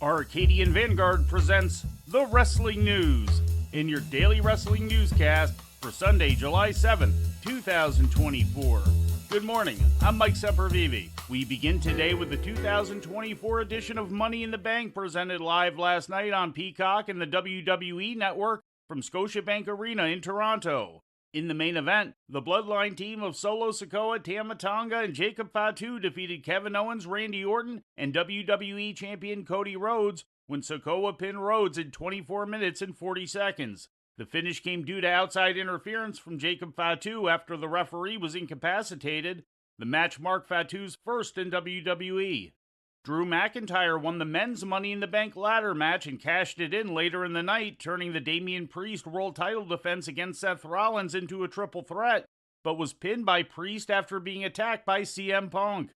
Arcadian Vanguard presents The Wrestling News in your daily wrestling newscast for Sunday, July 7th, 2024. Good morning, I'm Mike Sempervive. We begin today with the 2024 edition of Money in the Bank presented live last night on Peacock and the WWE Network from Scotiabank Arena in Toronto. In the main event, the Bloodline team of Solo Sikoa, Tama Tonga, and Jacob Fatu defeated Kevin Owens, Randy Orton, and WWE Champion Cody Rhodes when Sikoa pinned Rhodes in 24 minutes and 40 seconds. The finish came due to outside interference from Jacob Fatu after the referee was incapacitated. The match marked Fatu's first in WWE. Drew McIntyre won the men's Money in the Bank ladder match and cashed it in later in the night, turning the Damian Priest world title defense against Seth Rollins into a triple threat, but was pinned by Priest after being attacked by CM Punk.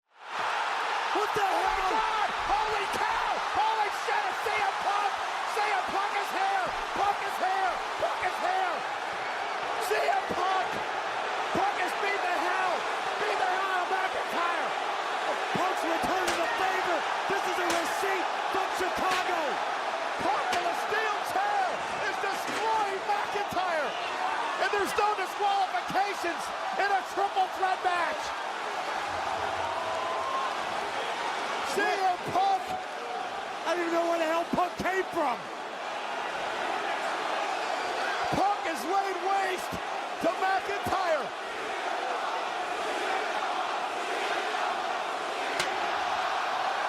What the hell? God! Holy cow! Holy shit! It's CM Punk! CM Punk is here! Punk is here! Punk is here! CM Punk! Punk has beat the hell out of McIntyre! Punk's returning the favor! This is a receipt from Chicago! Punk in a steel chair is destroying McIntyre! And there's no disqualifications in a triple threat match! CM Punk! I don't even know where the hell Punk came from! Punk has laid waste to McIntyre!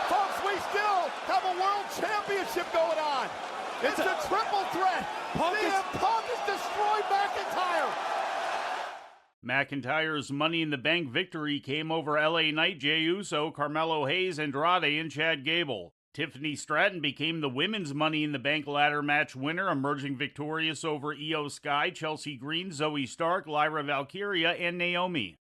Folks, we still have a world championship going on! It's a triple threat! CM Punk has destroyed McIntyre! McIntyre's Money in the Bank victory came over LA Knight, Jey Uso, Carmelo Hayes, Andrade, and Chad Gable. Tiffany Stratton became the women's Money in the Bank ladder match winner, emerging victorious over Io Sky, Chelsea Green, Zoe Stark, Lyra Valkyria, and Naomi.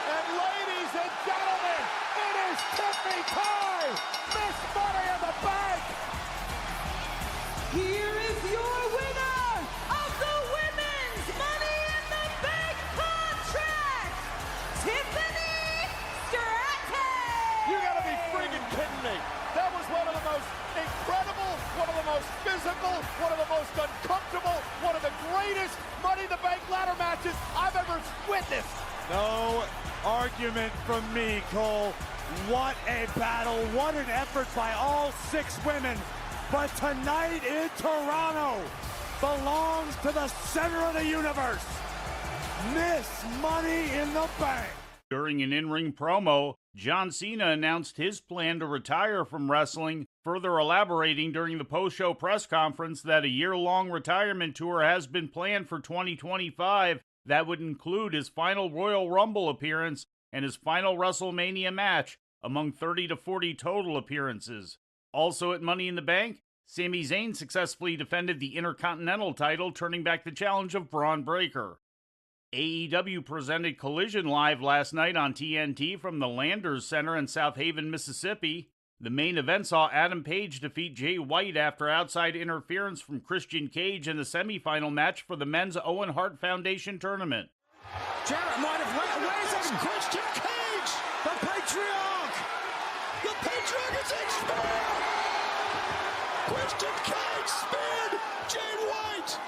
And ladies and gentlemen, it is Tiffany time! Miss Money in the Bank! Here is your winner of the Women's Money in the Bank contract, Tiffany Stratton! You gotta be friggin' kidding me! That was one of the most incredible, one of the most physical, one of the most uncomfortable, one of the greatest Money in the Bank ladder matches I've ever witnessed! No argument from me, Cole. What a battle, what an effort by all six women. But tonight in Toronto belongs to the center of the universe. Miss Money in the Bank. During an in-ring promo, John Cena announced his plan to retire from wrestling, further elaborating during the post-show press conference that a year-long retirement tour has been planned for 2025 that would include his final Royal Rumble appearance and his final WrestleMania match, among 30 to 40 total appearances. Also at Money in the Bank, Sami Zayn successfully defended the Intercontinental title, turning back the challenge of Braun Breaker. AEW presented Collision live last night on TNT from the Landers Center in South Haven, Mississippi. The main event saw Adam Page defeat Jay White after outside interference from Christian Cage in the semifinal match for the men's Owen Hart Foundation tournament. Jarrett might have raised Christian Cage, the Patriarch! The Patriarch is expired! Christian Cage speared Jay White!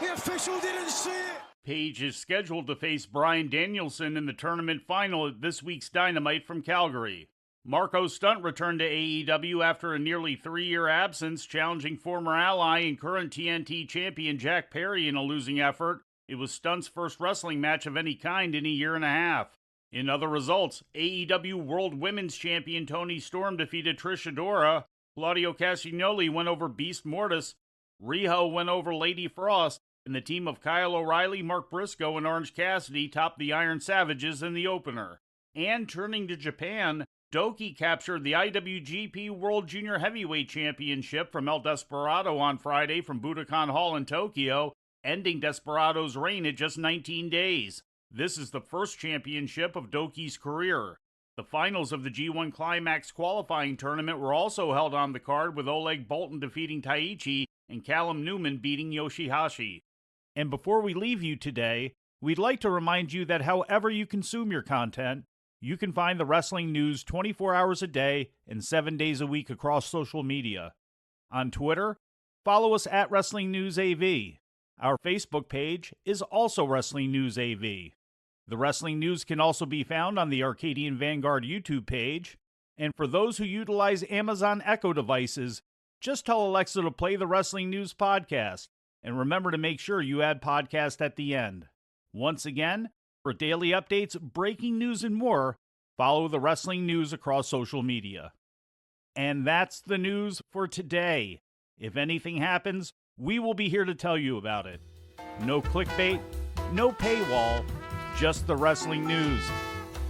The official didn't see it! Page is scheduled to face Bryan Danielson in the tournament final at this week's Dynamite from Calgary. Marco Stunt returned to AEW after a nearly 3-year absence, challenging former ally and current TNT champion Jack Perry in a losing effort. It was Stunt's first wrestling match of any kind in a year and a half. In other results, AEW World Women's Champion Toni Storm defeated Trish Adora, Claudio Castagnoli went over Beast Mortis, Riho went over Lady Frost, and the team of Kyle O'Reilly, Mark Briscoe, and Orange Cassidy topped the Iron Savages in the opener. And turning to Japan, Doki captured the IWGP World Junior Heavyweight Championship from El Desperado on Friday from Budokan Hall in Tokyo, ending Desperado's reign at just 19 days. This is the first championship of Doki's career. The finals of the G1 Climax qualifying tournament were also held on the card, with Oleg Boltin defeating Taichi and Callum Newman beating Yoshihashi. And before we leave you today, we'd like to remind you that however you consume your content, you can find the wrestling news 24 hours a day and 7 days a week across social media. On Twitter, follow us at Wrestling News AV. Our Facebook page is also Wrestling News AV. The Wrestling News can also be found on the Arcadian Vanguard YouTube page. And for those who utilize Amazon Echo devices, just tell Alexa to play the Wrestling News podcast. And remember to make sure you add podcast at the end. Once again, for daily updates, breaking news, and more, follow the Wrestling News across social media. And that's the news for today. If anything happens, we will be here to tell you about it. No clickbait, no paywall, just the Wrestling News.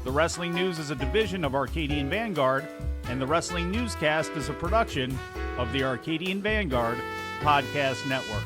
The Wrestling News is a division of Arcadian Vanguard, and the Wrestling Newscast is a production of the Arcadian Vanguard Podcast Network.